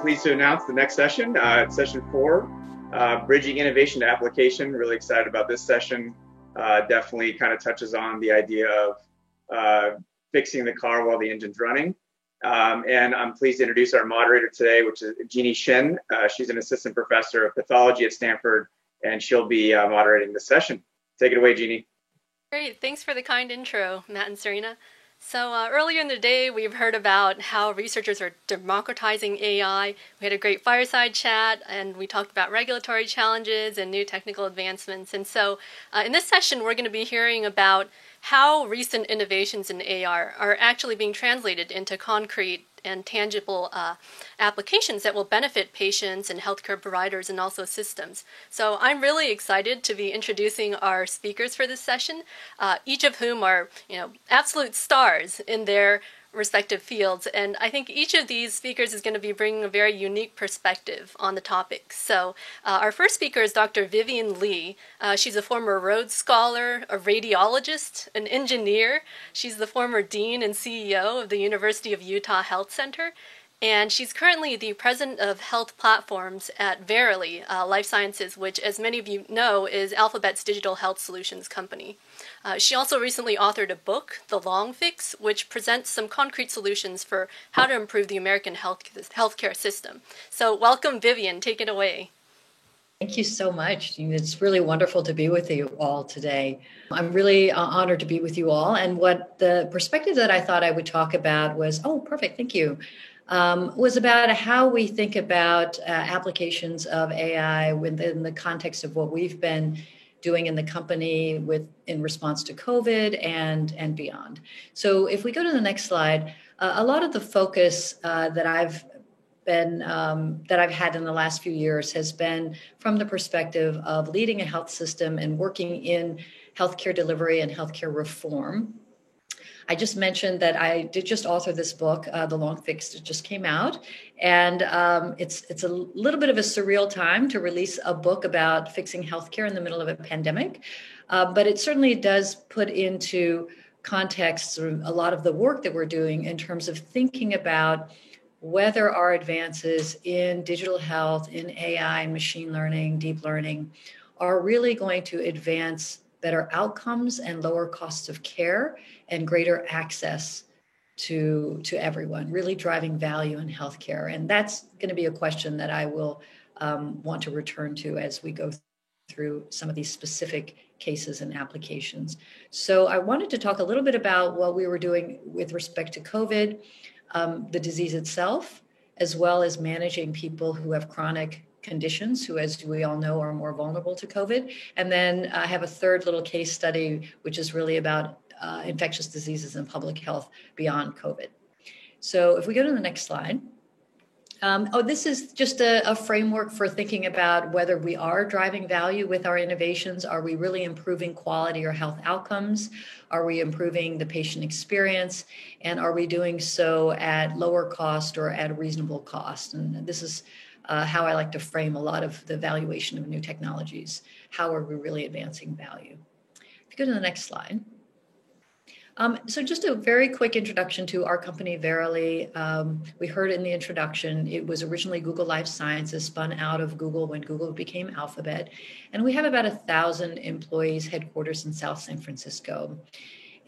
pleased to announce the next session. It's session 4, Bridging Innovation to Application. Really excited about this session. Definitely kind of touches on the idea of fixing the car while the engine's running. And I'm pleased to introduce our moderator today, which is Jeannie Shen. She's an assistant professor of pathology at Stanford, and she'll be moderating this session. Take it away, Jeannie. Great. Thanks for the kind intro, Matt and Serena. So earlier in the day, we've heard about how researchers are democratizing AI. We had a great fireside chat, and we talked about regulatory challenges and new technical advancements. And so in this session, we're going to be hearing about how recent innovations in AI are actually being translated into concrete and tangible applications that will benefit patients and healthcare providers and also systems. So I'm really excited to be introducing our speakers for this session, each of whom are, absolute stars in their respective fields. And I think each of these speakers is going to be bringing a very unique perspective on the topic. So our first speaker is Dr. Vivian Lee. She's a former Rhodes Scholar, a radiologist, an engineer. She's the former dean and CEO of the University of Utah Health Center. And she's currently the president of health platforms at Verily Life Sciences, which, as many of you know, is Alphabet's digital health solutions company. She also recently authored a book, The Long Fix, which presents some concrete solutions for how to improve the American healthcare system. So welcome, Vivian. Take it away. Thank you so much. It's really wonderful to be with you all today. I'm really honored to be with you all. And what the perspective that I thought I would talk about was, perfect, thank you, was about how we think about applications of AI within the context of what we've been doing in the company in response to COVID and beyond. So if we go to the next slide, a lot of the focus that I've had in the last few years has been from the perspective of leading a health system and working in healthcare delivery and healthcare reform. I just mentioned that I did just author this book, The Long Fix. It just came out. And it's a little bit of a surreal time to release a book about fixing healthcare in the middle of a pandemic. But it certainly does put into context a lot of the work that we're doing in terms of thinking about whether our advances in digital health, in AI, machine learning, deep learning, are really going to advance better outcomes and lower costs of care and greater access to everyone, really driving value in healthcare. And that's going to be a question that I will want to return to as we go through some of these specific cases and applications. So I wanted to talk a little bit about what we were doing with respect to COVID, the disease itself, as well as managing people who have chronic conditions, who, as we all know, are more vulnerable to COVID. And then I have a third little case study, which is really about infectious diseases and public health beyond COVID. So if we go to the next slide. This is just a framework for thinking about whether we are driving value with our innovations. Are we really improving quality or health outcomes? Are we improving the patient experience? And are we doing so at lower cost or at a reasonable cost? And this is how I like to frame a lot of the valuation of new technologies. How are we really advancing value? If you go to the next slide. So just a very quick introduction to our company, Verily. We heard in the introduction, it was originally Google Life Sciences, spun out of Google when Google became Alphabet. And we have about 1,000 employees, headquarters in South San Francisco.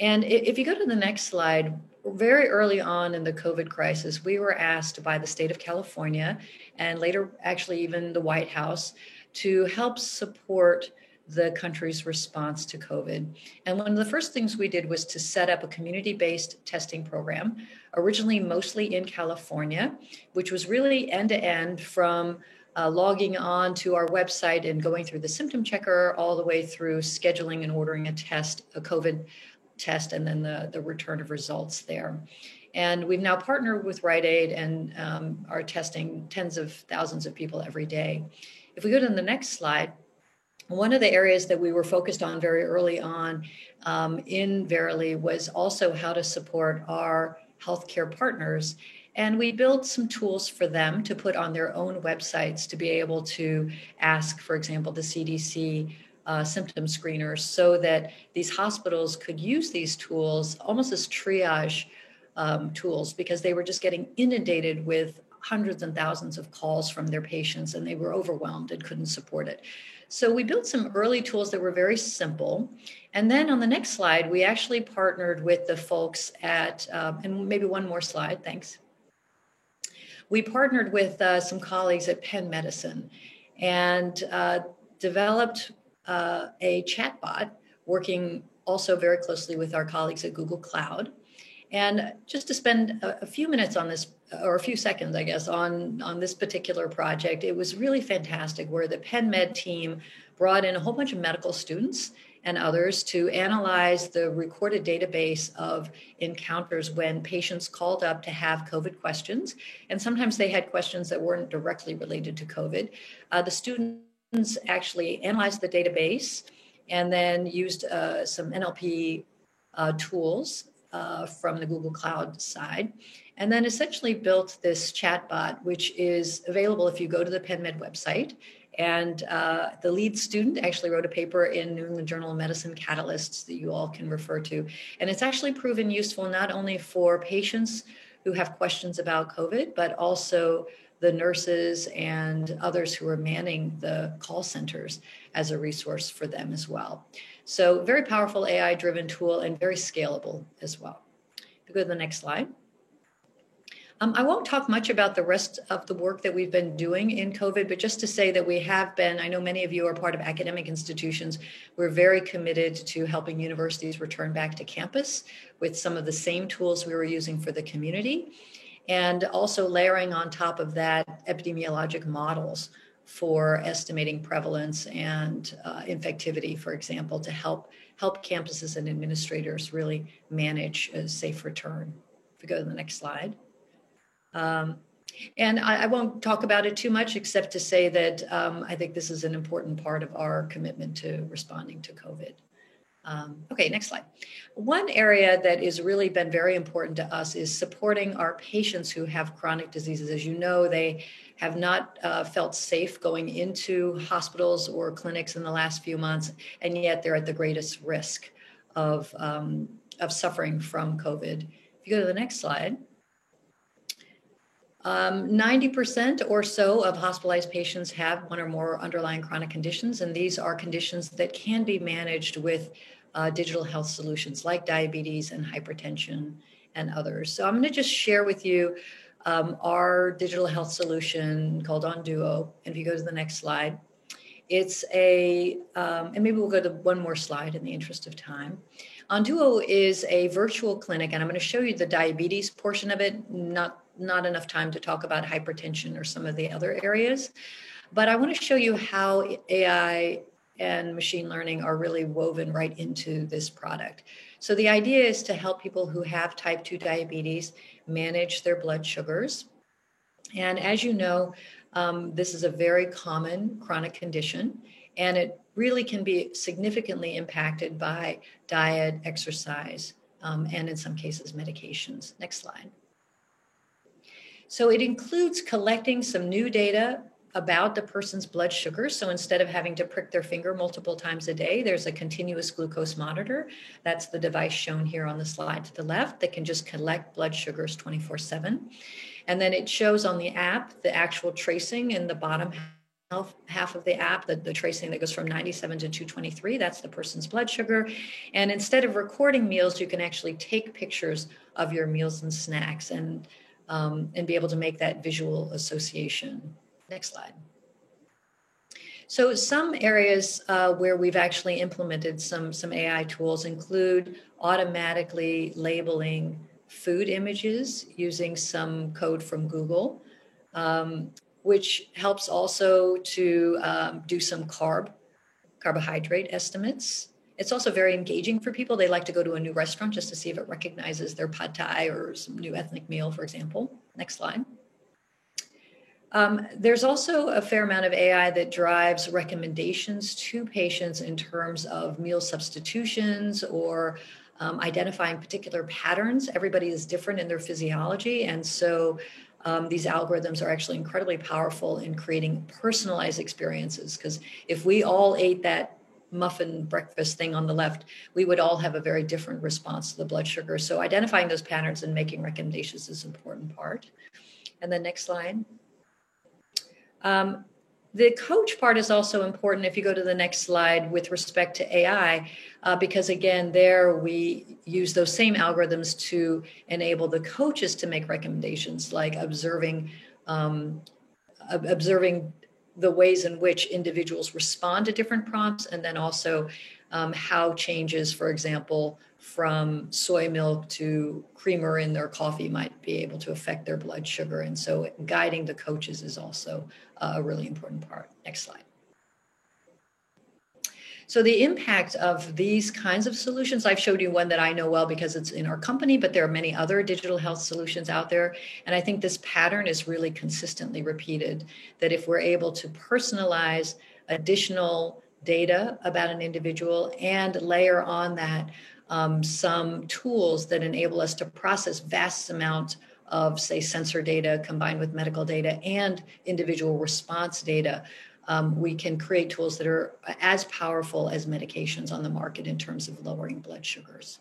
And if you go to the next slide, very early on in the COVID crisis, we were asked by the state of California, and later actually even the White House, to help support the country's response to COVID. And one of the first things we did was to set up a community-based testing program, originally mostly in California, which was really end-to-end from logging on to our website and going through the symptom checker all the way through scheduling and ordering a COVID test, and then the return of results there. And we've now partnered with Rite Aid and are testing tens of thousands of people every day. If we go to the next slide, one of the areas that we were focused on very early on in Verily was also how to support our healthcare partners. And we built some tools for them to put on their own websites to be able to ask, for example, the CDC symptom screeners, so that these hospitals could use these tools almost as triage tools, because they were just getting inundated with hundreds and thousands of calls from their patients, and they were overwhelmed and couldn't support it. So we built some early tools that were very simple. And then on the next slide, we actually partnered with the folks at, and maybe one more slide, thanks. We partnered with some colleagues at Penn Medicine and developed a chatbot working also very closely with our colleagues at Google Cloud. And just to spend a few minutes on this, or a few seconds, I guess, on this particular project, it was really fantastic where the Penn Med team brought in a whole bunch of medical students and others to analyze the recorded database of encounters when patients called up to have COVID questions. And sometimes they had questions that weren't directly related to COVID. The students actually analyzed the database and then used some NLP tools from the Google Cloud side, and then essentially built this chatbot, which is available if you go to the PenMed website. And the lead student actually wrote a paper in New England Journal of Medicine Catalysts that you all can refer to. And it's actually proven useful not only for patients who have questions about COVID, but also the nurses and others who are manning the call centers as a resource for them as well. So very powerful AI-driven tool and very scalable as well. If we go to the next slide. I won't talk much about the rest of the work that we've been doing in COVID, but just to say that we have been, I know many of you are part of academic institutions, we're very committed to helping universities return back to campus with some of the same tools we were using for the community, and also layering on top of that epidemiologic models for estimating prevalence and infectivity, for example, to help campuses and administrators really manage a safe return. If we go to the next slide. And I won't talk about it too much, except to say that I think this is an important part of our commitment to responding to COVID. Okay, next slide. One area that has really been very important to us is supporting our patients who have chronic diseases. As you know, they have not felt safe going into hospitals or clinics in the last few months, and yet they're at the greatest risk of suffering from COVID. If you go to the next slide. 90% or so of hospitalized patients have one or more underlying chronic conditions, and these are conditions that can be managed with digital health solutions like diabetes and hypertension and others. So I'm going to just share with you our digital health solution called Onduo. And if you go to the next slide, it's and maybe we'll go to one more slide in the interest of time. Onduo is a virtual clinic, and I'm going to show you the diabetes portion of it, not enough time to talk about hypertension or some of the other areas. But I want to show you how AI and machine learning are really woven right into this product. So the idea is to help people who have type 2 diabetes manage their blood sugars. And as you know, this is a very common chronic condition, and it really can be significantly impacted by diet, exercise, and in some cases, medications. Next slide. So it includes collecting some new data about the person's blood sugar. So instead of having to prick their finger multiple times a day, there's a continuous glucose monitor. That's the device shown here on the slide to the left that can just collect blood sugars 24/7. And then it shows on the app the actual tracing in the bottom half of the app, the tracing that goes from 97 to 223, that's the person's blood sugar. And instead of recording meals, you can actually take pictures of your meals and snacks and be able to make that visual association. Next slide. So some areas where we've actually implemented some AI tools include automatically labeling food images using some code from Google, which helps also to do some carbohydrate estimates. It's also very engaging for people. They like to go to a new restaurant just to see if it recognizes their pad thai or some new ethnic meal, for example. Next slide. There's also a fair amount of AI that drives recommendations to patients in terms of meal substitutions or identifying particular patterns. Everybody is different in their physiology, and so these algorithms are actually incredibly powerful in creating personalized experiences, because if we all ate that muffin breakfast thing on the left, we would all have a very different response to the blood sugar. So identifying those patterns and making recommendations is an important part. And the next slide. The coach part is also important if you go to the next slide with respect to AI, because again, there we use those same algorithms to enable the coaches to make recommendations, like observing the ways in which individuals respond to different prompts, and then also how changes, for example, from soy milk to creamer in their coffee might be able to affect their blood sugar. And so guiding the coaches is also a really important part. Next slide. So the impact of these kinds of solutions, I've showed you one that I know well because it's in our company, but there are many other digital health solutions out there. And I think this pattern is really consistently repeated, that if we're able to personalize additional data about an individual and layer on that some tools that enable us to process vast amounts of, say, sensor data combined with medical data and individual response data, we can create tools that are as powerful as medications on the market in terms of lowering blood sugars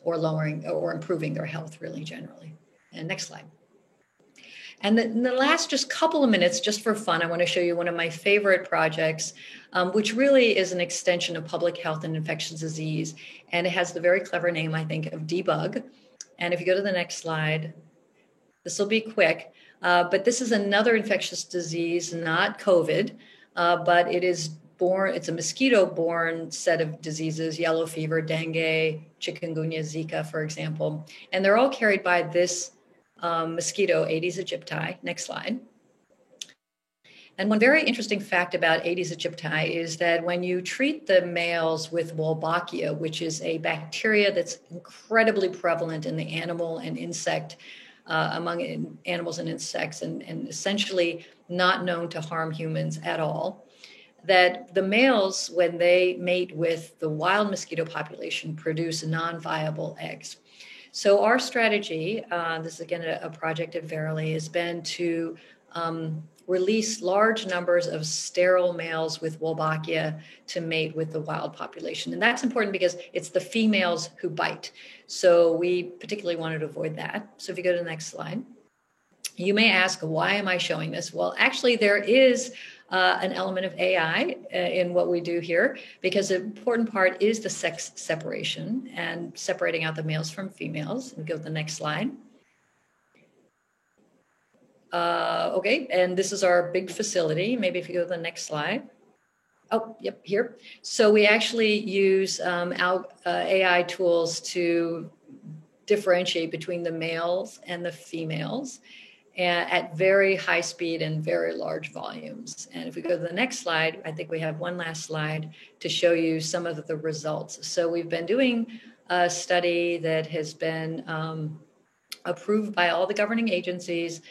or lowering or improving their health really generally. And next slide. And in the last just couple of minutes, just for fun, I want to show you one of my favorite projects, which really is an extension of public health and infectious disease. And it has the very clever name, I think, of Debug. And if you go to the next slide, this will be quick. But this is another infectious disease, not COVID, but it's a mosquito-borne set of diseases, yellow fever, dengue, chikungunya, Zika, for example. And they're all carried by this mosquito, Aedes aegypti. Next slide. And one very interesting fact about Aedes aegypti is that when you treat the males with Wolbachia, which is a bacteria that's incredibly prevalent in the animal and insect, among animals and insects, and essentially not known to harm humans at all, that the males, when they mate with the wild mosquito population, produce non-viable eggs. So our strategy, this is again a project at Verily, has been to release large numbers of sterile males with Wolbachia to mate with the wild population. And that's important because it's the females who bite. So we particularly wanted to avoid that. So if you go to the next slide, you may ask, why am I showing this? Well, actually, there is an element of AI in what we do here, because the important part is the sex separation and separating out the males from females. And go to the next slide. Okay, and this is our big facility. Maybe if you go to the next slide. Oh, yep, here. So we actually use AI tools to differentiate between the males and the females at very high speed and very large volumes. And if we go to the next slide, I think we have one last slide to show you some of the results. So we've been doing a study that has been approved by all the governing agencies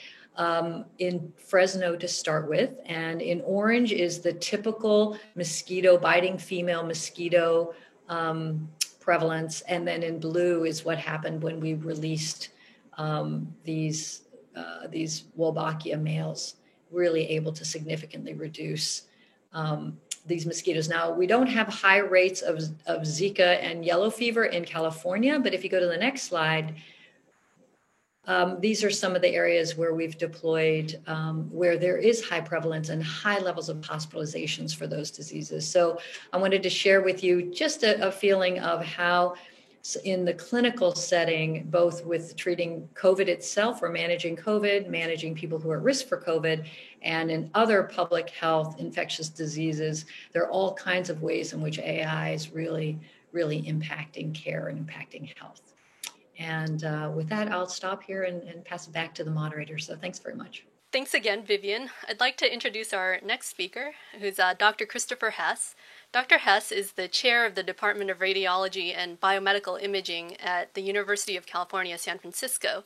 in Fresno to start with. And in orange is the typical mosquito biting female mosquito prevalence. And then in blue is what happened when we released these Wolbachia males, really able to significantly reduce these mosquitoes. Now, we don't have high rates of Zika and yellow fever in California, but if you go to the next slide, these are some of the areas where we've deployed where there is high prevalence and high levels of hospitalizations for those diseases. So I wanted to share with you just a feeling of how in the clinical setting, both with treating COVID itself or managing COVID, managing people who are at risk for COVID, and in other public health infectious diseases, there are all kinds of ways in which AI is really, really impacting care and impacting health. And with that, I'll stop here and pass it back to the moderator. So thanks very much. Thanks again, Vivian. I'd like to introduce our next speaker, who's Dr. Christopher Hess. Dr. Hess is the chair of the Department of Radiology and Biomedical Imaging at the University of California, San Francisco.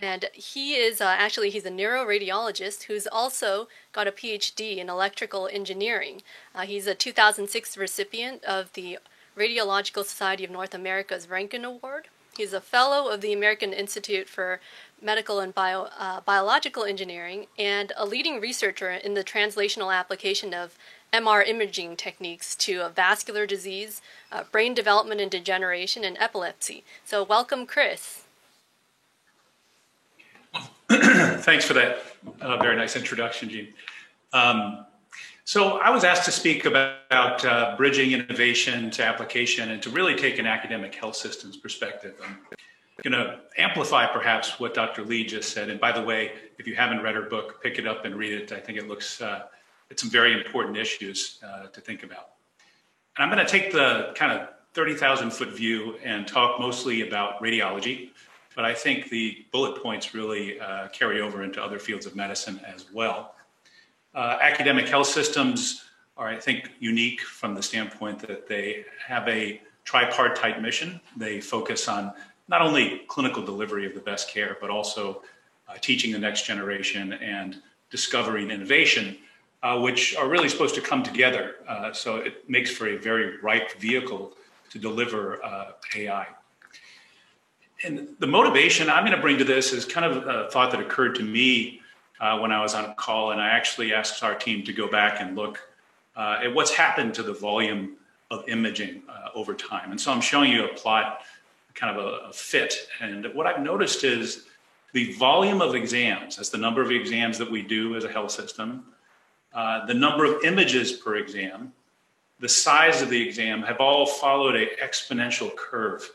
And he is he's a neuroradiologist who's also got a PhD in electrical engineering. He's a 2006 recipient of the Radiological Society of North America's Rankin Award. He's a fellow of the American Institute for Medical and Biological Engineering and a leading researcher in the translational application of MR imaging techniques to vascular disease, brain development and degeneration, and epilepsy. So welcome, Chris. Thanks for that very nice introduction, Gene. So I was asked to speak about bridging innovation to application and to really take an academic health systems perspective. I'm going to amplify perhaps what Dr. Lee just said. And by the way, if you haven't read her book, pick it up and read it. I think it looks, it's some very important issues to think about. And I'm going to take the kind of 30,000 foot view and talk mostly about radiology, but I think the bullet points really carry over into other fields of medicine as well. Academic health systems are, I think, unique from the standpoint that they have a tripartite mission. They focus on not only clinical delivery of the best care, but also teaching the next generation and discovering innovation, which are really supposed to come together. So it makes for a very ripe vehicle to deliver AI. And the motivation I'm going to bring to this is kind of a thought that occurred to me when I was on a call, and I actually asked our team to go back and look at what's happened to the volume of imaging over time. And so I'm showing you a plot, kind of a fit. And what I've noticed is the volume of exams, that's the number of exams that we do as a health system, the number of images per exam, the size of the exam have all followed an exponential curve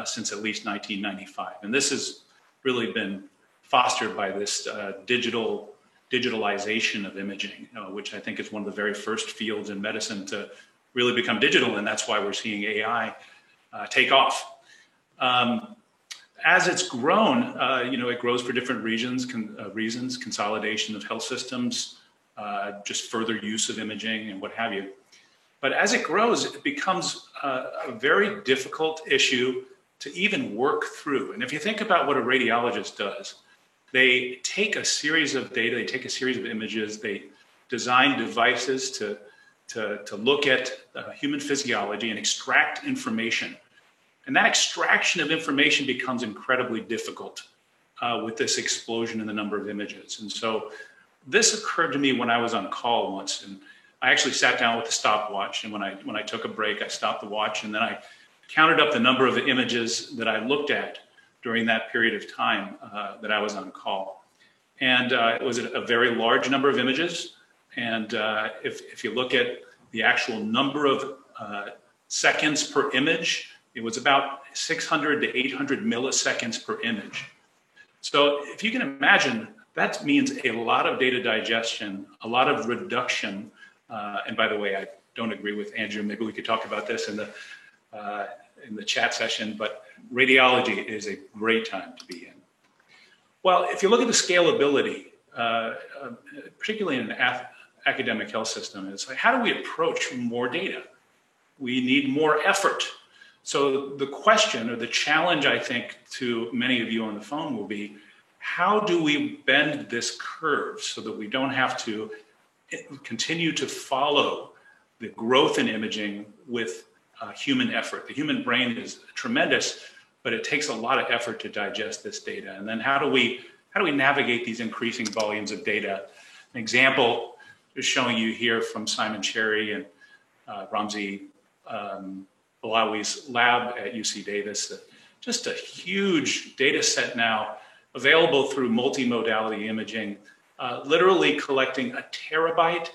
since at least 1995. And this has really been fostered by this digitalization of imaging, which I think is one of the very first fields in medicine to really become digital, and that's why we're seeing AI take off. As it's grown, it grows for different reasons, consolidation of health systems, just further use of imaging and what have you. But as it grows, it becomes a very difficult issue to even work through. And if you think about what a radiologist does, they take a series of data, they take a series of images, they design devices to look at human physiology and extract information. And that extraction of information becomes incredibly difficult with this explosion in the number of images. And so this occurred to me when I was on call once, and I actually sat down with a stopwatch. And when I took a break, I stopped the watch, and then I counted up the number of images that I looked at during that period of time that I was on call. And it was a very large number of images. And if you look at the actual number of seconds per image, it was about 600 to 800 milliseconds per image. So if you can imagine, that means a lot of data digestion, a lot of reduction. And by the way, I don't agree with Andrew. Maybe we could talk about this in the chat session, but radiology is a great time to be in. Well, if you look at the scalability, particularly in an academic health system, it's like, how do we approach more data? We need more effort. So the question or the challenge, I think, to many of you on the phone will be, how do we bend this curve so that we don't have to continue to follow the growth in imaging with human effort? The human brain is tremendous, but it takes a lot of effort to digest this data. And then how do we navigate these increasing volumes of data? An example is showing you here from Simon Cherry and Ramzi Balawi's lab at UC Davis. Just a huge data set now available through multimodality imaging, literally collecting a terabyte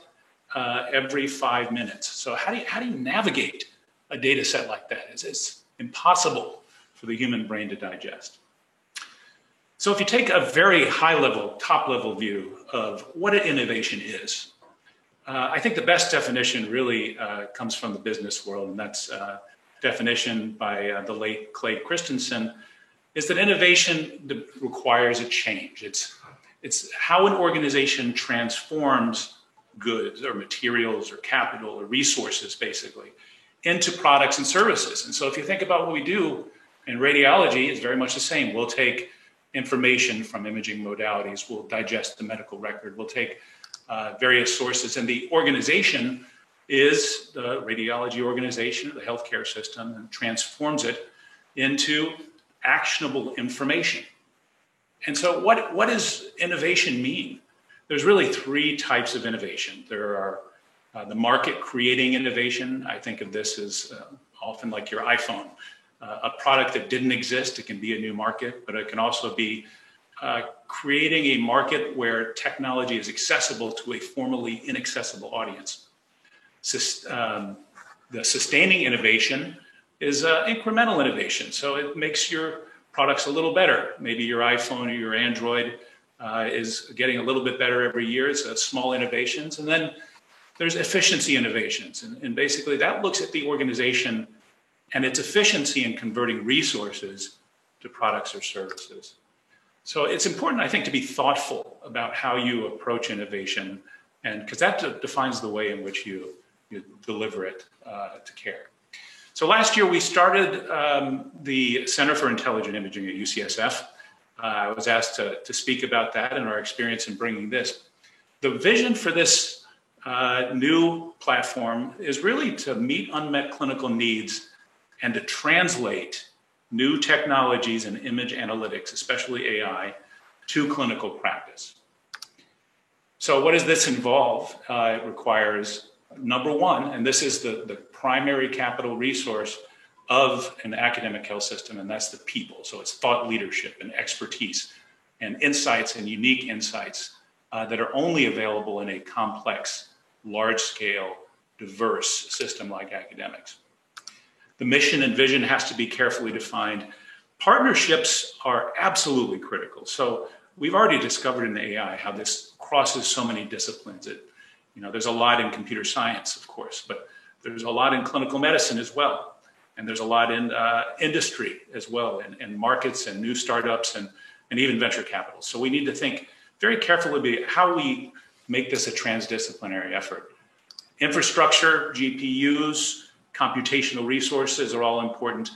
every 5 minutes. So how do you navigate a data set like that? It's impossible for the human brain to digest. So if you take a very high level, top level view of what an innovation is, I think the best definition really comes from the business world, and that's definition by the late Clay Christensen, is that innovation requires a change. It's how an organization transforms goods or materials or capital or resources, basically, into products and services. And so if you think about what we do in radiology, it's very much the same. We'll take information from imaging modalities, we'll digest the medical record, we'll take various sources, and the organization is the radiology organization, the healthcare system, and transforms it into actionable information. And so what does innovation mean? There's really three types of innovation. There are the market creating innovation. I think of this as often like your iPhone, a product that didn't exist. It can be a new market, but it can also be creating a market where technology is accessible to a formerly inaccessible audience. The sustaining innovation is incremental innovation. So it makes your products a little better. Maybe your iPhone or your Android is getting a little bit better every year. It's small innovations. And then there's efficiency innovations. And basically that looks at the organization and its efficiency in converting resources to products or services. So it's important, I think, to be thoughtful about how you approach innovation, and because that defines the way in which you deliver it to care. So last year we started the Center for Intelligent Imaging at UCSF. I was asked to speak about that and our experience in bringing this. The vision for this new platform is really to meet unmet clinical needs and to translate new technologies in image analytics, especially AI, to clinical practice. So what does this involve? It requires, number one, and this is the primary capital resource of an academic health system, and that's the people. So it's thought leadership and expertise and insights and unique insights that are only available in a complex, large-scale, diverse system like academics. The mission and vision has to be carefully defined. Partnerships are absolutely critical. So we've already discovered in AI how this crosses so many disciplines. There's a lot in computer science, of course, but there's a lot in clinical medicine as well. And there's a lot in industry as well, and markets and new startups and even venture capital. So we need to think very carefully about how we make this a transdisciplinary effort. Infrastructure, GPUs, computational resources are all important.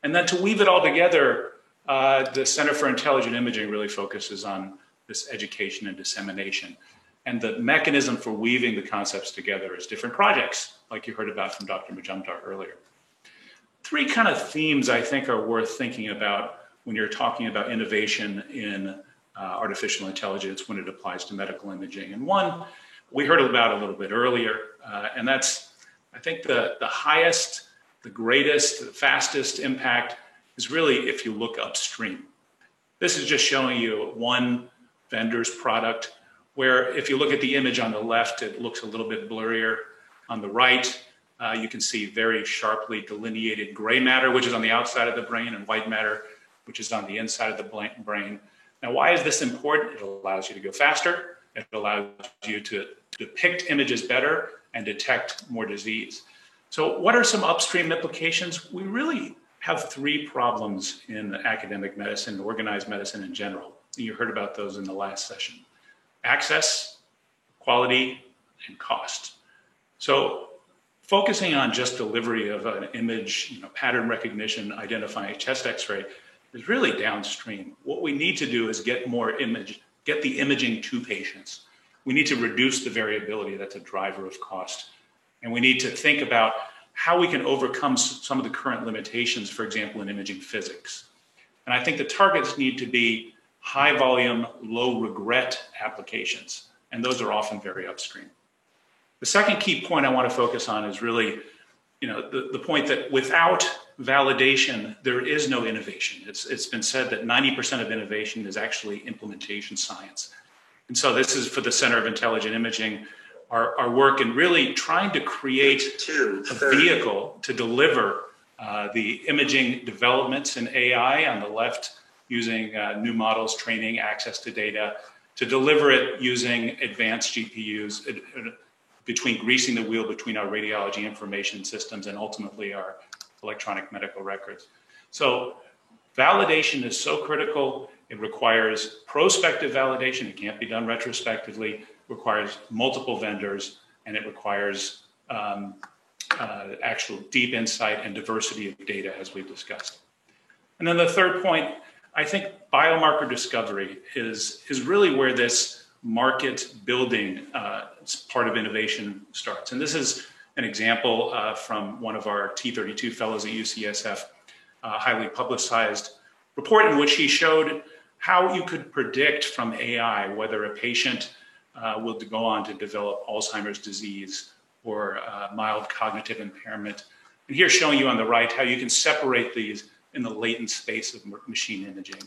And then to weave it all together, the Center for Intelligent Imaging really focuses on this education and dissemination. And the mechanism for weaving the concepts together is different projects, like you heard about from Dr. Majumdar earlier. Three kind of themes I think are worth thinking about when you're talking about innovation in artificial intelligence when it applies to medical imaging. And one we heard about a little bit earlier, and that's, I think, the highest, the greatest, the fastest impact is really if you look upstream. This is just showing you one vendor's product, where if you look at the image on the left, it looks a little bit blurrier. On the right, you can see very sharply delineated gray matter, which is on the outside of the brain, and white matter, which is on the inside of the brain. Now, why is this important? It allows you to go faster. It allows you to depict images better and detect more disease. So what are some upstream implications? We really have three problems in academic medicine, organized medicine in general. You heard about those in the last session: access, quality, and cost. So focusing on just delivery of an image, pattern recognition, identifying a chest X-ray is really downstream. What we need to do is get the imaging to patients. We need to reduce the variability. That's a driver of cost. And we need to think about how we can overcome some of the current limitations, for example, in imaging physics. And I think the targets need to be high volume, low regret applications. And those are often very upstream. The second key point I want to focus on is really, the point that without validation, there is no innovation. It's been said that 90% of innovation is actually implementation science. And so this is for the Center of Intelligent Imaging, our work in really trying to create a vehicle to deliver the imaging developments in AI on the left, using new models, training, access to data, to deliver it using advanced GPUs, between greasing the wheel between our radiology information systems and ultimately our electronic medical records. So validation is so critical. It requires prospective validation. It can't be done retrospectively. It requires multiple vendors, and it requires actual deep insight and diversity of data, as we've discussed. And then the third point, I think biomarker discovery is really where this market building part of innovation starts. And this is an example from one of our T32 fellows at UCSF, highly publicized report in which he showed how you could predict from AI whether a patient will go on to develop Alzheimer's disease or mild cognitive impairment. And here showing you on the right how you can separate these in the latent space of machine imaging.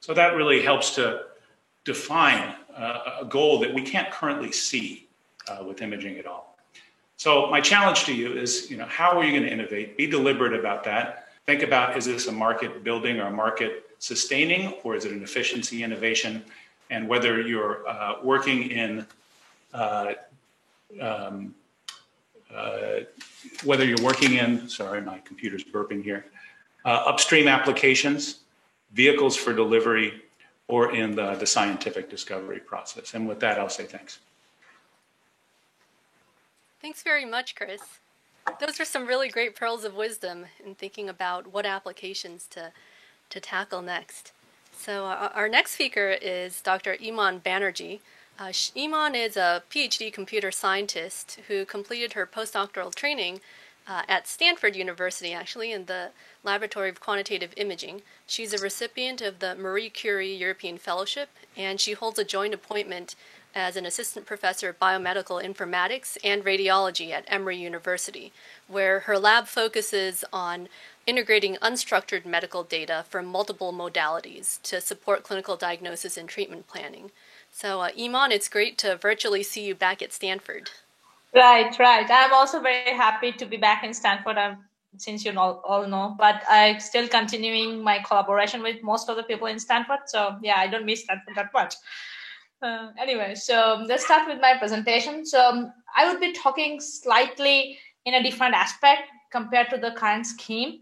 So that really helps to define a goal that we can't currently see with imaging at all. So my challenge to you is, how are you going to innovate? Be deliberate about that. Think about, is this a market building or a market sustaining, or is it an efficiency innovation? And whether you're working in sorry, my computer's burping here, upstream applications, vehicles for delivery, or in the scientific discovery process. And with that, I'll say thanks. Thanks very much, Chris. Those are some really great pearls of wisdom in thinking about what applications to tackle next. So our next speaker is Dr. Iman Banerjee. Iman is a PhD computer scientist who completed her postdoctoral training at Stanford University, actually, in the Laboratory of Quantitative Imaging. She's a recipient of the Marie Curie European Fellowship, and she holds a joint appointment as an assistant professor of biomedical informatics and radiology at Emory University, where her lab focuses on integrating unstructured medical data from multiple modalities to support clinical diagnosis and treatment planning. So, Iman, it's great to virtually see you back at Stanford. Right. I'm also very happy to be back in Stanford, since you all know, but I'm still continuing my collaboration with most of the people in Stanford. So, yeah, I don't miss Stanford that much. Anyway, so let's start with my presentation. So I would be talking slightly in a different aspect compared to the current scheme,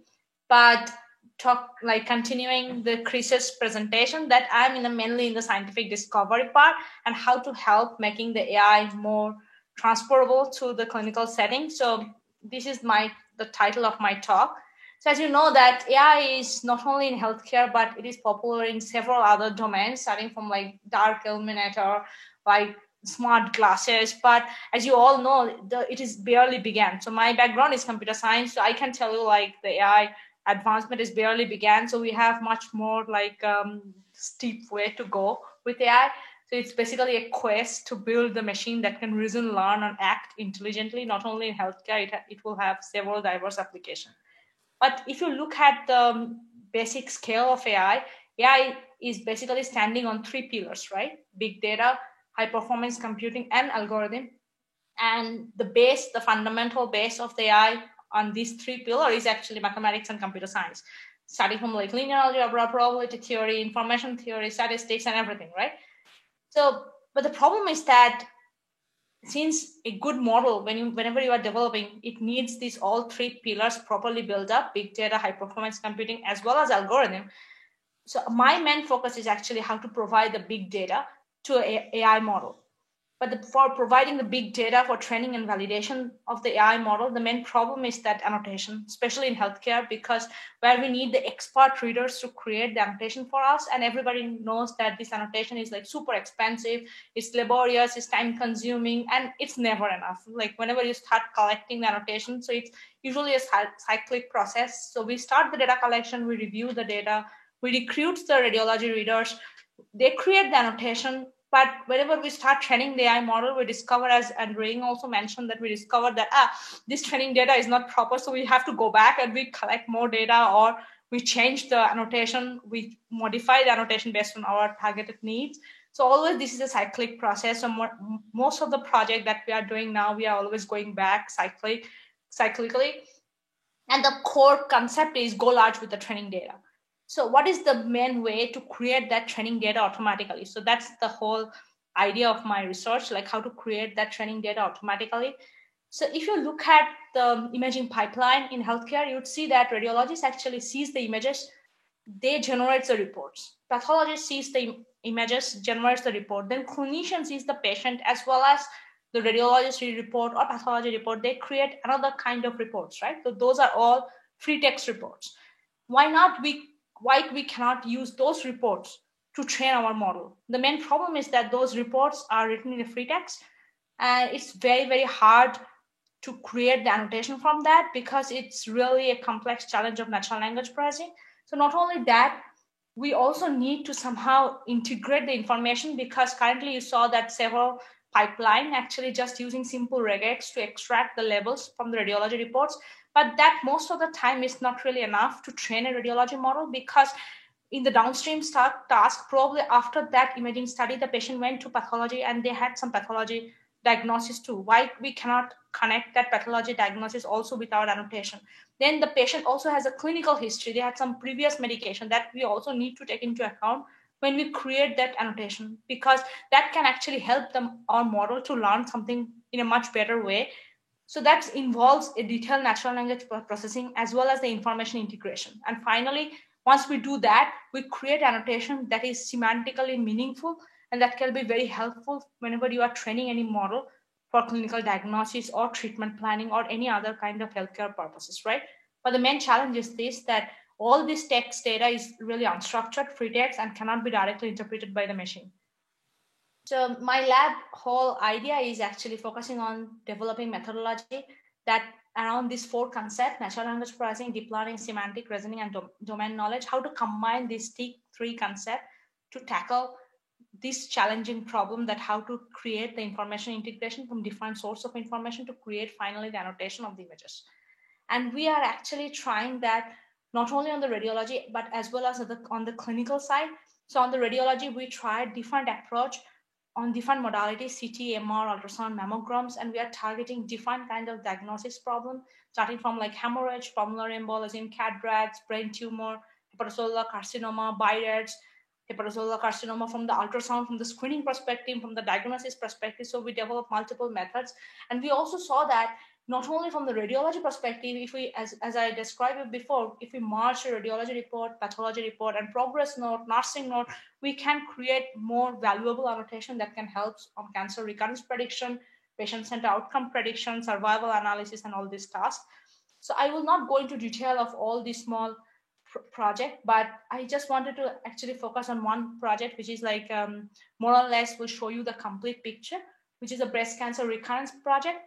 but continuing the Chris's presentation that I'm mainly in the scientific discovery part and how to help making the AI more transferable to the clinical setting. So this is the title of my talk. So as you know that AI is not only in healthcare, but it is popular in several other domains, starting from dark illuminator, smart glasses. But as you all know, it is barely began. So my background is computer science. So I can tell you the AI advancement is barely began. So we have much more steep way to go with AI. So it's basically a quest to build the machine that can reason, learn, and act intelligently. Not only in healthcare, it will have several diverse applications. But if you look at the basic scale of AI is basically standing on three pillars, right? Big data, high performance computing, and algorithm. And the fundamental base of the AI on these three pillars is actually mathematics and computer science, starting from linear algebra, probability theory, information theory, statistics, and everything, right? So, but the problem is that since a good model, whenever you are developing, it needs these all three pillars properly built up: big data, high performance computing, as well as algorithm. So my main focus is actually how to provide the big data to an AI model. But for providing the big data for training and validation of the AI model, the main problem is that annotation, especially in healthcare, because where we need the expert readers to create the annotation for us, and everybody knows that this annotation is super expensive, it's laborious, it's time consuming, and it's never enough. Whenever you start collecting the annotation, so it's usually a cyclic process. So we start the data collection, we review the data, we recruit the radiology readers, they create the annotation. But whenever we start training the AI model, we discover, as Andrew also mentioned, that we discovered that this training data is not proper. So we have to go back and we collect more data, or we change the annotation, we modify the annotation based on our targeted needs. So always this is a cyclic process. So most of the project that we are doing now, we are always going back cyclically. And the core concept is go large with the training data. So what is the main way to create that training data automatically? So that's the whole idea of my research, how to create that training data automatically. So if you look at the imaging pipeline in healthcare, you'd see that radiologists actually sees the images, they generate the reports. Pathologist sees the images, generates the report. Then clinician sees the patient, as well as the radiologist report or pathology report. They create another kind of reports, right? So those are all free text reports. Why we cannot use those reports to train our model? The main problem is that those reports are written in a free text, and it's very, very hard to create the annotation from that, because it's really a complex challenge of natural language processing. So not only that, we also need to somehow integrate the information, because currently you saw that several pipeline actually just using simple regex to extract the labels from the radiology reports. But that most of the time is not really enough to train a radiology model, because in the downstream task, probably after that imaging study, the patient went to pathology and they had some pathology diagnosis too. Why we cannot connect that pathology diagnosis also with our annotation? Then the patient also has a clinical history. They had some previous medication that we also need to take into account when we create that annotation, because that can actually help them, our model, to learn something in a much better way. So that involves a detailed natural language processing as well as the information integration. And finally, once we do that, we create annotation that is semantically meaningful and that can be very helpful whenever you are training any model for clinical diagnosis or treatment planning or any other kind of healthcare purposes, right? But the main challenge is this, that all this text data is really unstructured, free text, and cannot be directly interpreted by the machine. So my lab whole idea is actually focusing on developing methodology that around these 4 concepts: natural language processing, deep learning, semantic reasoning, and domain knowledge, how to combine these 3 concepts to tackle this challenging problem, that how to create the information integration from different source of information to create finally the annotation of the images. And we are actually trying that not only on the radiology, but as well as on the clinical side. So on the radiology, we tried different approach on different modalities, CT, MR, ultrasound, mammograms, and we are targeting different kind of diagnosis problem, starting from like hemorrhage, pulmonary embolism, cataracts, brain tumor, hepatocellular carcinoma, BIRADS, hepatocellular carcinoma from the ultrasound, from the screening perspective, from the diagnosis perspective. So we developed multiple methods. And we also saw that not only from the radiology perspective, if we, as I described it before, if we merge a radiology report, pathology report, and progress note, nursing note, we can create more valuable annotation that can help on cancer recurrence prediction, patient-centered outcome prediction, survival analysis, and all these tasks. So I will not go into detail of all these small project, but I just wanted to actually focus on one project, which is like more or less will show you the complete picture, which is a breast cancer recurrence project.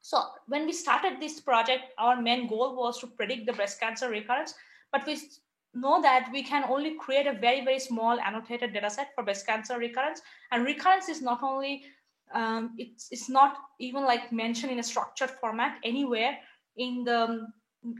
So when we started this project, our main goal was to predict the breast cancer recurrence, but we know that we can only create a very, very small annotated data set for breast cancer recurrence. And recurrence is not only, it's not even like mentioned in a structured format anywhere in the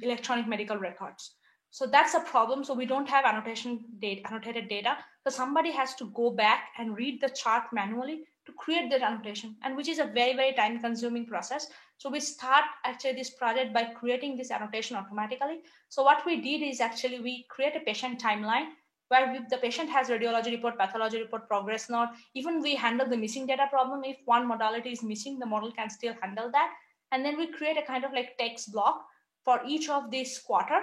electronic medical records. So that's a problem. So we don't have annotated data. So somebody has to go back and read the chart manually to create that annotation, and which is a very, very time consuming process. So we start actually this project by creating this annotation automatically. So what we did is actually we create a patient timeline where the patient has radiology report, pathology report, progress note. Even we handle the missing data problem. If one modality is missing, the model can still handle that. And then we create a kind of like text block for each of this quarter.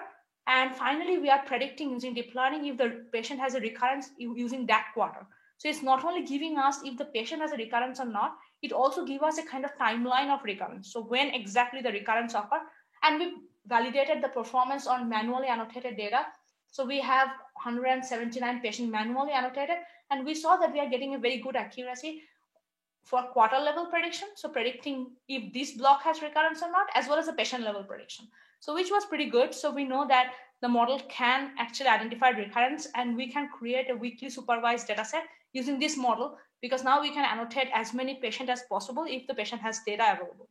And finally, we are predicting using deep learning if the patient has a recurrence using that quarter. So it's not only giving us if the patient has a recurrence or not, it also gives us a kind of timeline of recurrence. So when exactly the recurrence occurred, and we validated the performance on manually annotated data. So we have 179 patients manually annotated, and we saw that we are getting a very good accuracy for quarter level prediction. So predicting if this block has recurrence or not, as well as a patient level prediction. So which was pretty good. So we know that the model can actually identify recurrence, and we can create a weekly supervised data set using this model, because now we can annotate as many patients as possible if the patient has data available.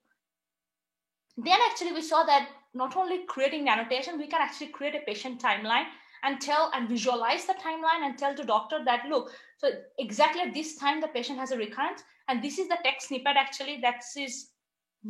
Then actually we saw that not only creating the annotation, we can actually create a patient timeline and tell and visualize the timeline and tell the doctor that, look, so exactly at this time the patient has a recurrence, and this is the text snippet actually that is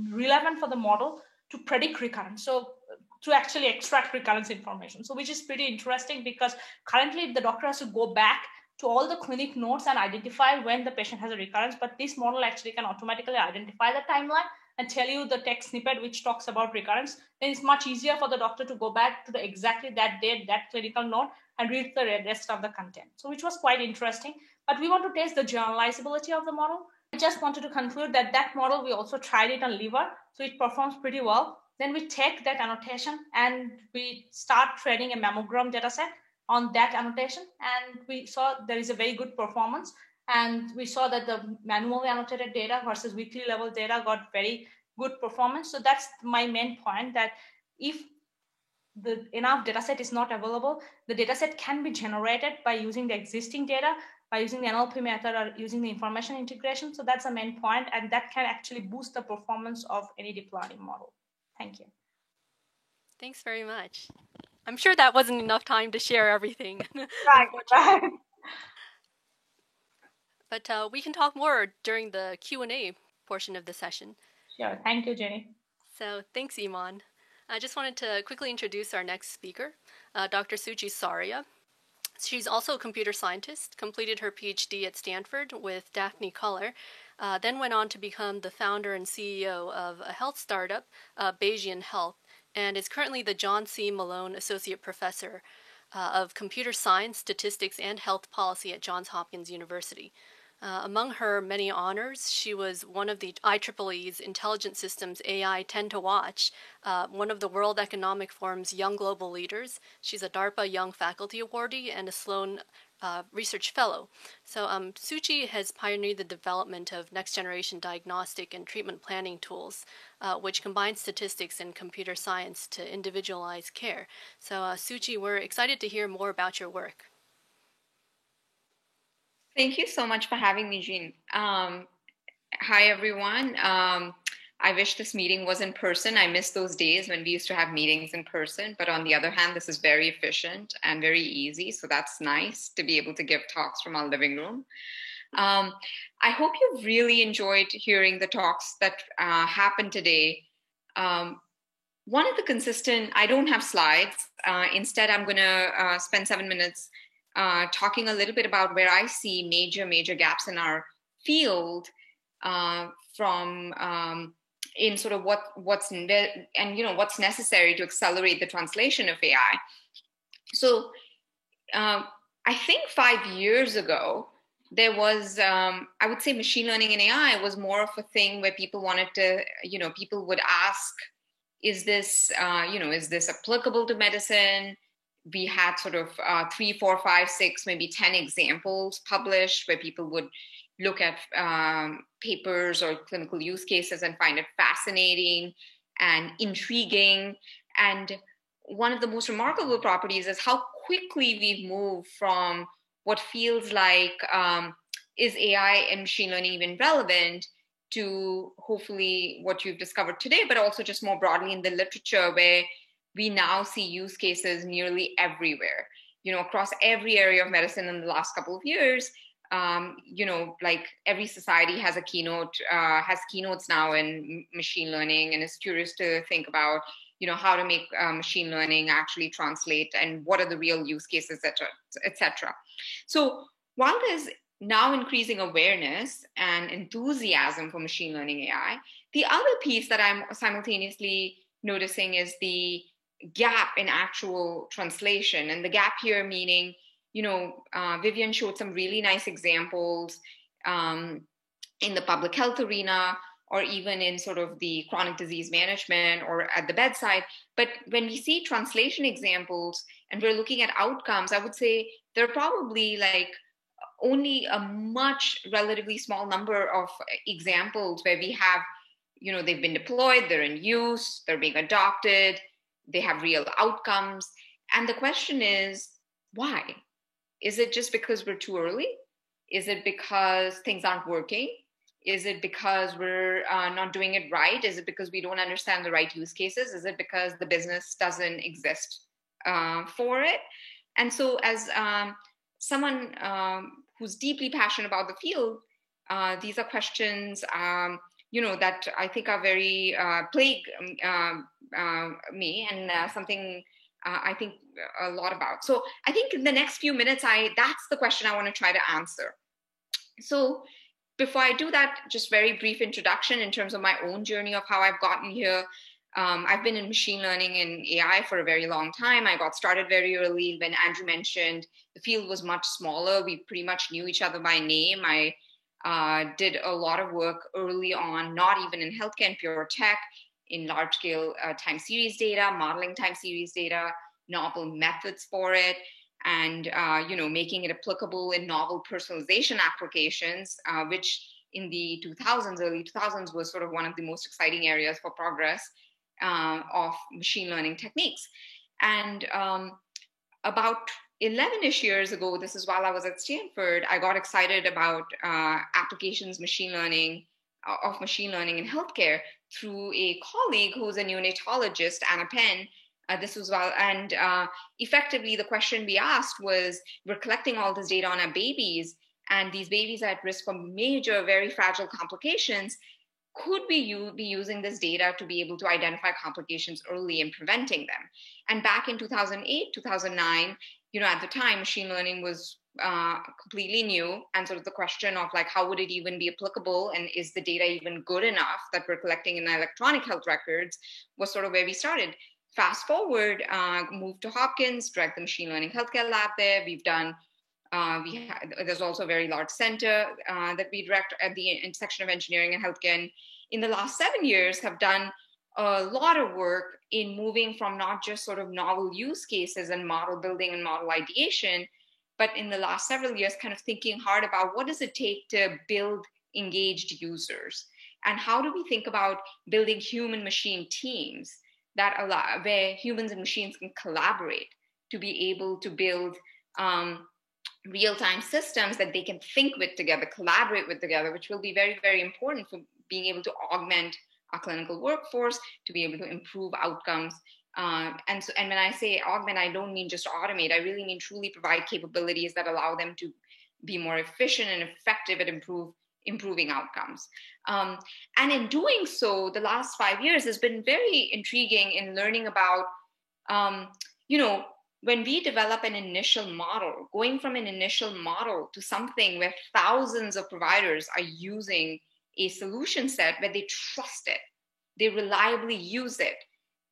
relevant for the model to predict recurrence. So to actually extract recurrence information. So which is pretty interesting, because currently the doctor has to go back to all the clinic notes and identify when the patient has a recurrence, but this model actually can automatically identify the timeline and tell you the text snippet which talks about recurrence. Then it's much easier for the doctor to go back to the exactly that date, that clinical note, and read the rest of the content. So which was quite interesting, but we want to test the generalizability of the model. I just wanted to conclude that that model, we also tried it on liver, so it performs pretty well. Then we take that annotation and we start training a mammogram data set on that annotation, and we saw there is a very good performance. And we saw that the manually annotated data versus weekly level data got very good performance. So that's my main point, that if the enough data set is not available, the data set can be generated by using the existing data, by using the NLP method or using the information integration. So that's the main point, and that can actually boost the performance of any deep learning model. Thank you. Thanks very much. I'm sure that wasn't enough time to share everything. Right. But we can talk more during the Q&A portion of the session. Sure. Thank you, Jenny. So thanks, Iman. I just wanted to quickly introduce our next speaker, Dr. Suchi Saria. She's also a computer scientist, completed her PhD at Stanford with Daphne Koller, then went on to become the founder and CEO of a health startup, Bayesian Health, and is currently the John C. Malone Associate Professor of Computer Science, Statistics, and Health Policy at Johns Hopkins University. Among her many honors, she was one of the IEEE's Intelligent Systems AI 10 to Watch, one of the World Economic Forum's Young Global Leaders. She's a DARPA Young Faculty Awardee and a Sloan Research Fellow. So Suchi has pioneered the development of next-generation diagnostic and treatment planning tools, which combine statistics and computer science to individualize care. So Suchi, we're excited to hear more about your work. Thank you so much for having me, Jean. Hi, everyone. I wish this meeting was in person. I miss those days when we used to have meetings in person. But on the other hand, this is very efficient and very easy. So that's nice to be able to give talks from our living room. I hope you've really enjoyed hearing the talks that happened today. One of the consistent, I don't have slides. Instead, I'm going to spend 7 minutes talking a little bit about where I see major gaps in our field from in sort of what's necessary to accelerate the translation of AI. So I think 5 years ago, there was, I would say machine learning and AI was more of a thing where people wanted to, people would ask, is this applicable to medicine? We had sort of 3, 4, 5, 6, maybe 10 examples published where people would look at papers or clinical use cases and find it fascinating and intriguing. And one of the most remarkable properties is how quickly we've moved from what feels like, is AI and machine learning even relevant, to hopefully what you've discovered today, but also just more broadly in the literature, where we now see use cases nearly everywhere, across every area of medicine in the last couple of years. Like every society has a keynote, has keynotes now in machine learning, and is curious to think about, how to make machine learning actually translate and what are the real use cases, et cetera. So while there's now increasing awareness and enthusiasm for machine learning AI, the other piece that I'm simultaneously noticing is the gap in actual translation. And the gap here meaning, Vivian showed some really nice examples in the public health arena, or even in sort of the chronic disease management or at the bedside. But when we see translation examples and we're looking at outcomes, I would say there are probably like only a much relatively small number of examples where we have, they've been deployed, they're in use, they're being adopted, they have real outcomes. And the question is, why? Is it just because we're too early? Is it because things aren't working? Is it because we're not doing it right? Is it because we don't understand the right use cases? Is it because the business doesn't exist for it? And so as someone who's deeply passionate about the field, these are questions, that I think are very plague me, and something I think a lot about. So I think in the next few minutes, that's the question I want to try to answer. So before I do that, just very brief introduction in terms of my own journey of how I've gotten here. I've been in machine learning and AI for a very long time. I got started very early. When Andrew mentioned the field was much smaller, we pretty much knew each other by name. I did a lot of work early on, not even in healthcare and pure tech, in large scale time series data, modeling time series data, novel methods for it, and making it applicable in novel personalization applications, which in the early 2000s was sort of one of the most exciting areas for progress of machine learning techniques. And about 11-ish years ago, this is while I was at Stanford, I got excited about applications of machine learning in healthcare through a colleague who's a neonatologist, Anna Penn, This was well, and effectively the question we asked was, we're collecting all this data on our babies, and these babies are at risk for major, very fragile complications. Could we be using this data to be able to identify complications early and preventing them? And back in 2008, 2009, at the time, machine learning was completely new, and sort of the question of like, how would it even be applicable, and is the data even good enough that we're collecting in electronic health records, was sort of where we started. Fast forward, moved to Hopkins, direct the machine learning healthcare lab there. We've done, there's also a very large center that we direct at the intersection of engineering and healthcare. And in the last 7 years, have done a lot of work in moving from not just sort of novel use cases and model building and model ideation, but in the last several years, kind of thinking hard about what does it take to build engaged users, and how do we think about building human-machine teams that allow, where humans and machines can collaborate to be able to build real-time systems that they can think with together, collaborate with together, which will be very, very important for being able to augment our clinical workforce, to be able to improve outcomes. And when I say augment, I don't mean just automate. I really mean truly provide capabilities that allow them to be more efficient and effective at improving outcomes. And in doing so, the last 5 years has been very intriguing in learning about, when we develop an initial model, going from an initial model to something where thousands of providers are using a solution set where they trust it, they reliably use it,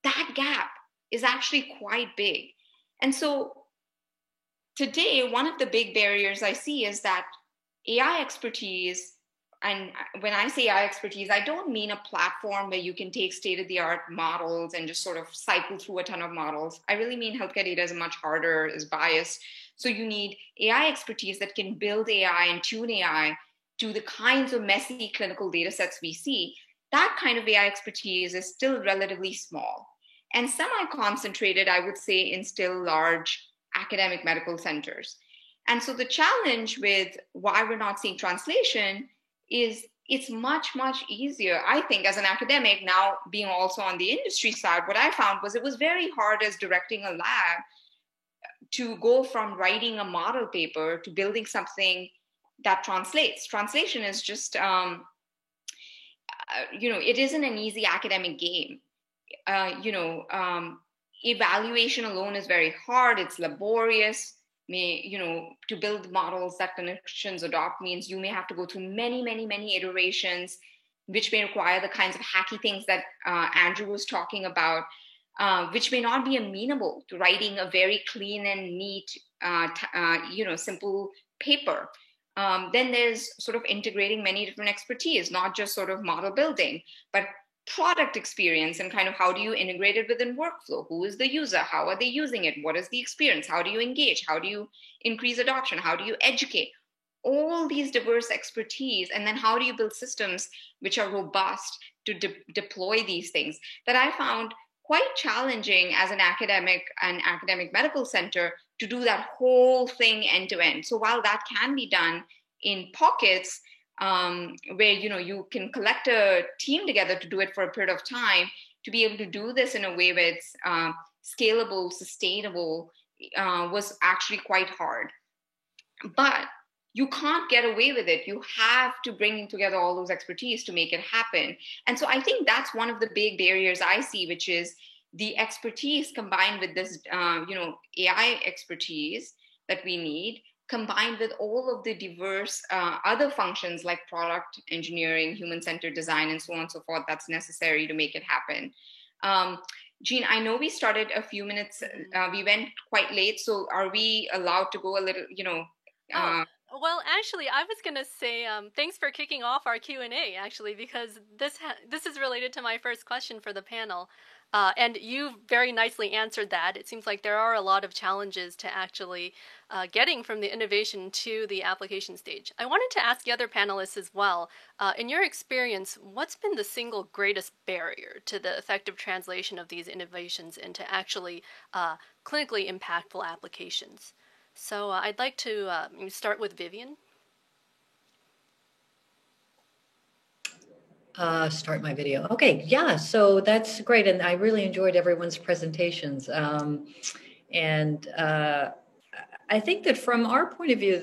that gap is actually quite big. And so today, one of the big barriers I see is that AI expertise, and when I say AI expertise, I don't mean a platform where you can take state-of-the-art models and just sort of cycle through a ton of models. I really mean healthcare data is much harder, is biased. So you need AI expertise that can build AI and tune AI to the kinds of messy clinical data sets we see. That kind of AI expertise is still relatively small and semi-concentrated, I would say, in still large academic medical centers. And so the challenge with why we're not seeing translation is it's much, much easier, I think, as an academic, now being also on the industry side, what I found was it was very hard as directing a lab to go from writing a model paper to building something that translates. Translation is just, it isn't an easy academic game. Evaluation alone is very hard. It's laborious. To build models that clinicians adopt means you may have to go through many, many, many iterations, which may require the kinds of hacky things that Andrew was talking about, which may not be amenable to writing a very clean and neat, simple paper. Then there's sort of integrating many different expertise, not just sort of model building, but product experience and kind of how do you integrate it within workflow? Who is the user? How are they using it? What is the experience? How do you engage? How do you increase adoption? How do you educate? All these diverse expertise. And then how do you build systems which are robust to deploy these things that I found quite challenging as an academic medical center to do that whole thing end to end. So while that can be done in pockets, where you can collect a team together to do it for a period of time, to be able to do this in a way where it's scalable, sustainable, was actually quite hard. But you can't get away with it. You have to bring together all those expertise to make it happen. And so I think that's one of the big barriers I see, which is the expertise combined with this, AI expertise that we need, combined with all of the diverse other functions like product engineering, human-centered design, and so on and so forth that's necessary to make it happen. Jean, I know we started a few minutes, we went quite late, so are we allowed to go a little, Well, actually, I was going to say thanks for kicking off our Q&A, actually, because this is related to my first question for the panel. And you very nicely answered that. It seems like there are a lot of challenges to actually getting from the innovation to the application stage. I wanted to ask the other panelists as well, in your experience, what's been the single greatest barrier to the effective translation of these innovations into actually clinically impactful applications? So I'd like to start with Vivian. Start my video. Okay, yeah, so that's great. And I really enjoyed everyone's presentations. I think that from our point of view,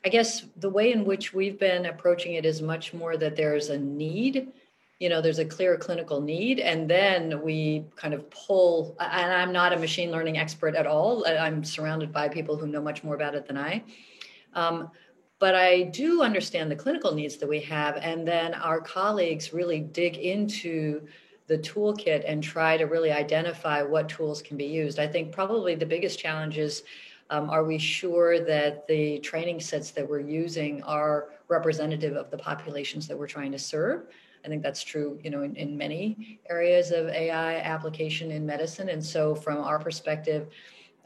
I guess the way in which we've been approaching it is much more that there's a need, there's a clear clinical need, and then we kind of pull, and I'm not a machine learning expert at all. I'm surrounded by people who know much more about it than I. But I do understand the clinical needs that we have, and then our colleagues really dig into the toolkit and try to really identify what tools can be used. I think probably the biggest challenge is, are we sure that the training sets that we're using are representative of the populations that we're trying to serve? I think that's true, in many areas of AI application in medicine. And so from our perspective,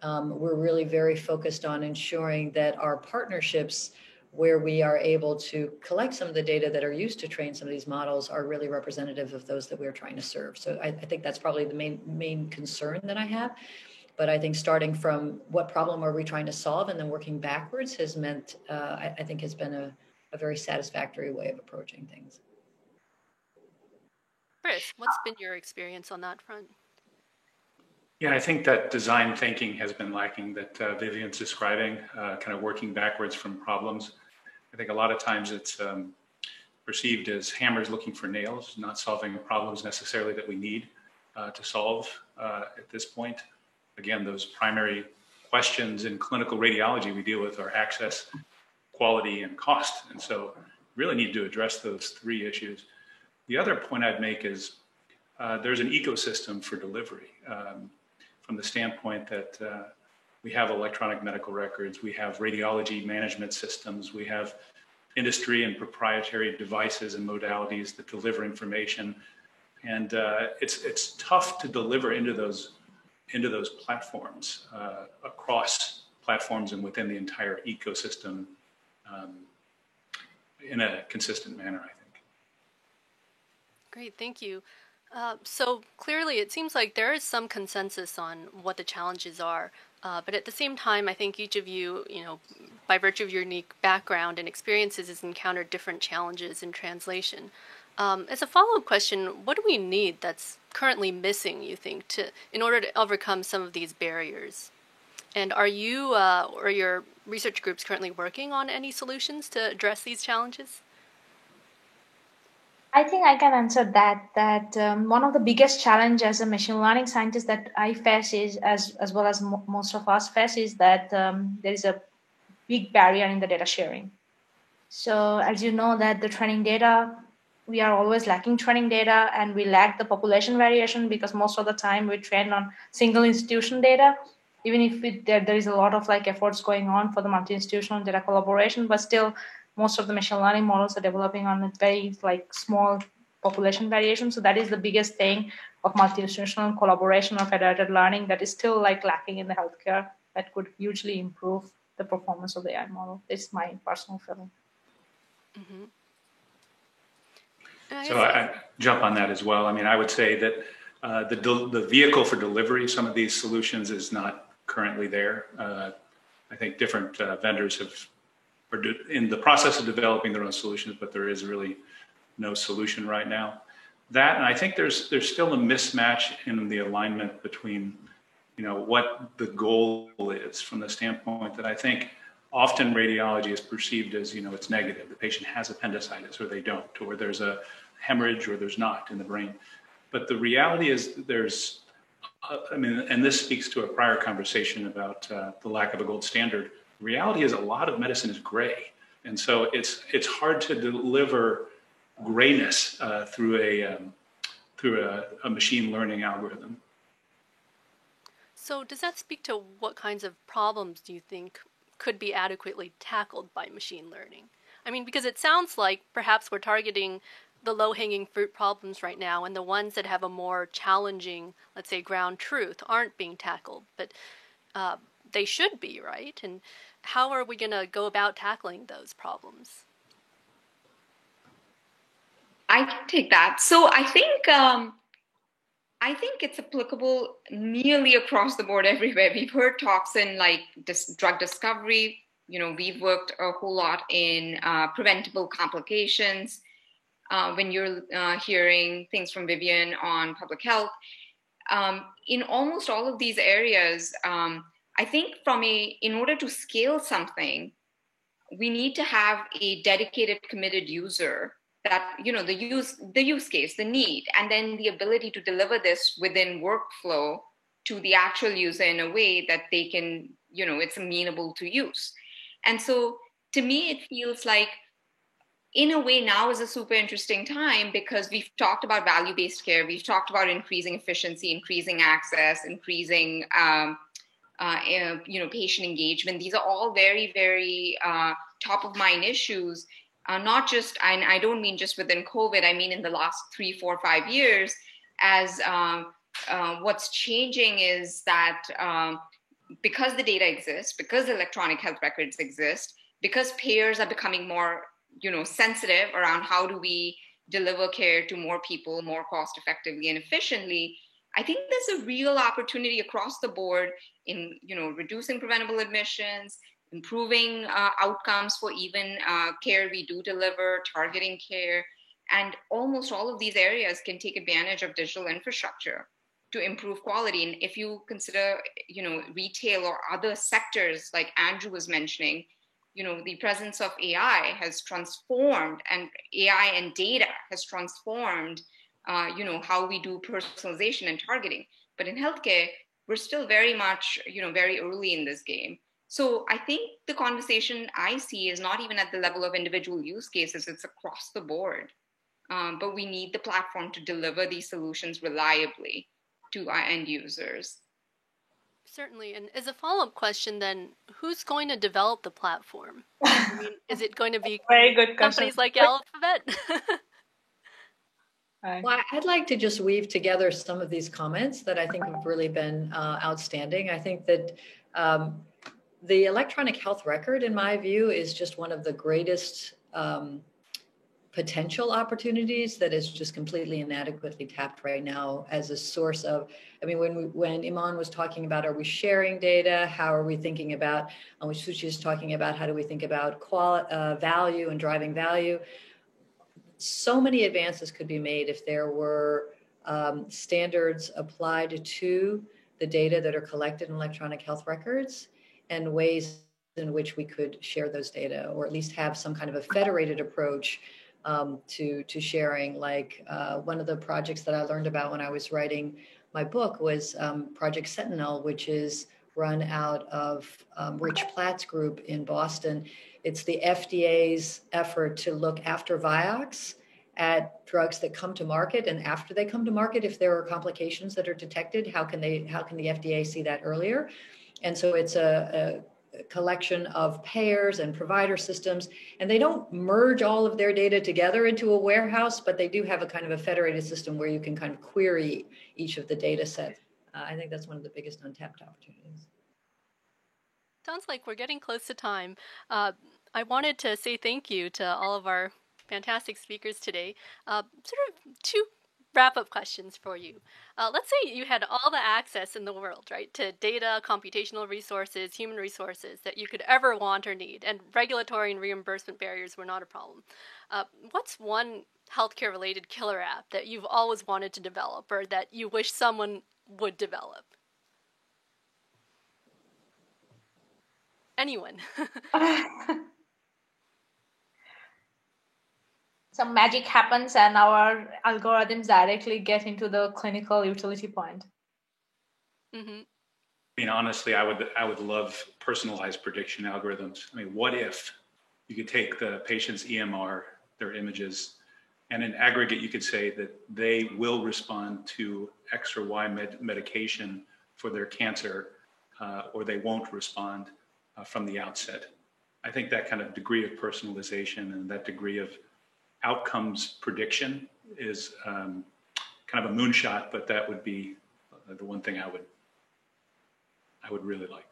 we're really very focused on ensuring that our partnerships where we are able to collect some of the data that are used to train some of these models are really representative of those that we're trying to serve. So I think that's probably the main concern that I have. But I think starting from what problem are we trying to solve and then working backwards has meant, I think has been a very satisfactory way of approaching things. Chris, what's been your experience on that front? Yeah, I think that design thinking has been lacking that Vivian's describing, kind of working backwards from problems. I think a lot of times it's perceived as hammers looking for nails, not solving problems necessarily that we need to solve at this point. Again, those primary questions in clinical radiology we deal with are access, quality, and cost. And so really need to address those three issues. The other point I'd make is there's an ecosystem for delivery from the standpoint that we have electronic medical records, we have radiology management systems, we have industry and proprietary devices and modalities that deliver information. And it's tough to deliver into those platforms, across platforms and within the entire ecosystem in a consistent manner, I think. Great, thank you. So clearly it seems like there is some consensus on what the challenges are, but at the same time, I think each of you, by virtue of your unique background and experiences, has encountered different challenges in translation. As a follow-up question, what do we need that's currently missing, you think, in order to overcome some of these barriers? And are you or your research groups currently working on any solutions to address these challenges? I think I can answer that one of the biggest challenge as a machine learning scientist that I face is, as well as most of us face, is that there is a big barrier in the data sharing. So as you know that the training data, we are always lacking training data, and we lack the population variation because most of the time we train on single institution data, even if there is a lot of efforts going on for the multi-institutional data collaboration, but still most of the machine learning models are developing on a very small population variation. So that is the biggest thing of multi-institutional collaboration or federated learning that is still lacking in the healthcare, that could hugely improve the performance of the AI model. It's my personal feeling. Mm-hmm. So I jump on that as well. I mean, I would say that the vehicle for delivery, some of these solutions is not currently there. I think different vendors are in the process of developing their own solutions, but there is really no solution right now. That, and I think there's still a mismatch in the alignment between, what the goal is, from the standpoint that I think often radiology is perceived as, it's negative. The patient has appendicitis or they don't, or there's a hemorrhage or there's not in the brain. But the reality is and this speaks to a prior conversation about the lack of a gold standard. The reality is a lot of medicine is gray. And so it's hard to deliver grayness through a machine learning algorithm. So does that speak to what kinds of problems do you think could be adequately tackled by machine learning? I mean, because it sounds like perhaps we're targeting the low-hanging fruit problems right now, and the ones that have a more challenging, let's say, ground truth aren't being tackled, but they should be, right? And how are we going to go about tackling those problems? I can take that. So I think it's applicable nearly across the board everywhere. We've heard talks in drug discovery. We've worked a whole lot in preventable complications. when you're hearing things from Vivian on public health. In almost all of these areas, I think in order to scale something, we need to have a dedicated, committed user that, the use case, the need, and then the ability to deliver this within workflow to the actual user in a way that they can, it's amenable to use. And so to me, it feels like, in a way, now is a super interesting time because we've talked about value-based care. We've talked about increasing efficiency, increasing access, increasing, patient engagement. These are all very, very top of mind issues. Not just, and I don't mean just within COVID, I mean in the last 3, 4, 5 years, as what's changing is that because the data exists, because electronic health records exist, because payers are becoming more, sensitive around how do we deliver care to more people more cost effectively and efficiently, I think there's a real opportunity across the board in, reducing preventable admissions, improving outcomes for even care we do deliver, targeting care. And almost all of these areas can take advantage of digital infrastructure to improve quality. And if you consider, retail or other sectors like Andrew was mentioning, the presence of AI has transformed, and AI and data has transformed, how we do personalization and targeting. But in healthcare, we're still very much, very early in this game. So I think the conversation I see is not even at the level of individual use cases, it's across the board. But we need the platform to deliver these solutions reliably to our end users. Certainly. And as a follow-up question, then, who's going to develop the platform? I mean, is it going to be very good companies like Alphabet? Well, I'd like to just weave together some of these comments that I think have really been outstanding. I think that the electronic health record, in my view, is just one of the greatest potential opportunities that is just completely inadequately tapped right now as a source of, when Iman was talking about, are we sharing data? How are we thinking about, Suchi is talking about, how do we think about value and driving value? So many advances could be made if there were standards applied to the data that are collected in electronic health records and ways in which we could share those data, or at least have some kind of a federated approach to sharing. Like one of the projects that I learned about when I was writing my book was Project Sentinel, which is run out of Rich Platt's group in Boston. It's the FDA's effort to look after Vioxx at drugs that come to market, and after they come to market, if there are complications that are detected, how can the FDA see that earlier? And so it's a collection of payers and provider systems, and they don't merge all of their data together into a warehouse, but they do have a kind of a federated system where you can kind of query each of the data sets. I think that's one of the biggest untapped opportunities. Sounds like we're getting close to time. I wanted to say thank you to all of our fantastic speakers today. Sort of 2 wrap-up questions for you. Let's say you had all the access in the world, right, to data, computational resources, human resources that you could ever want or need, and regulatory and reimbursement barriers were not a problem. What's one healthcare-related killer app that you've always wanted to develop, or that you wish someone would develop? Anyone? Some magic happens and our algorithms directly get into the clinical utility point. Mm-hmm. Honestly, I would love personalized prediction algorithms. What if you could take the patient's EMR, their images, and in aggregate, you could say that they will respond to X or Y medication for their cancer, or they won't respond from the outset. I think that kind of degree of personalization and that degree of outcomes prediction is kind of a moonshot, but that would be the one thing I would really like.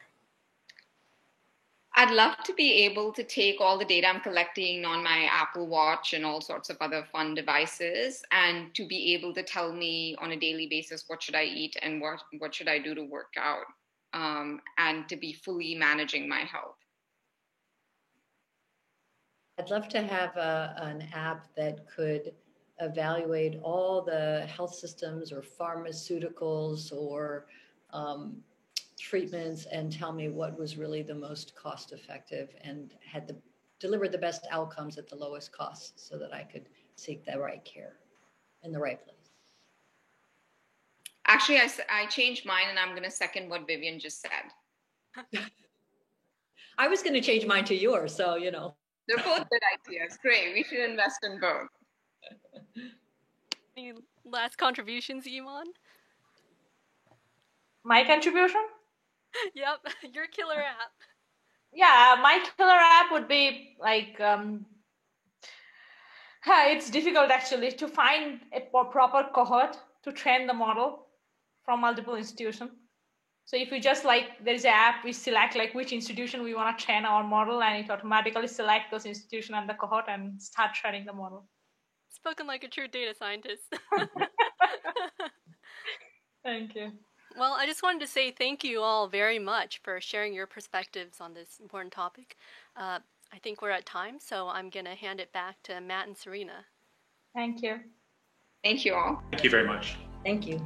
I'd love to be able to take all the data I'm collecting on my Apple Watch and all sorts of other fun devices, and to be able to tell me on a daily basis what should I eat and what should I do to work out, and to be fully managing my health. I'd love to have an app that could evaluate all the health systems or pharmaceuticals or treatments and tell me what was really the most cost effective and delivered the best outcomes at the lowest cost so that I could seek the right care in the right place. Actually, I changed mine, and I'm going to second what Vivian just said. I was going to change mine to yours, so, They're both good ideas. Great. We should invest in both. Any last contributions, Iman? My contribution? Yep, your killer app. Yeah, my killer app would be like, it's difficult actually to find a proper cohort to train the model from multiple institutions. So if we just there's an app, we select which institution we want to train our model, and it automatically select those institutions and the cohort and start training the model. Spoken like a true data scientist. Thank you. Well, I just wanted to say thank you all very much for sharing your perspectives on this important topic. I think we're at time, so I'm going to hand it back to Matt and Serena. Thank you. Thank you all. Thank you very much. Thank you.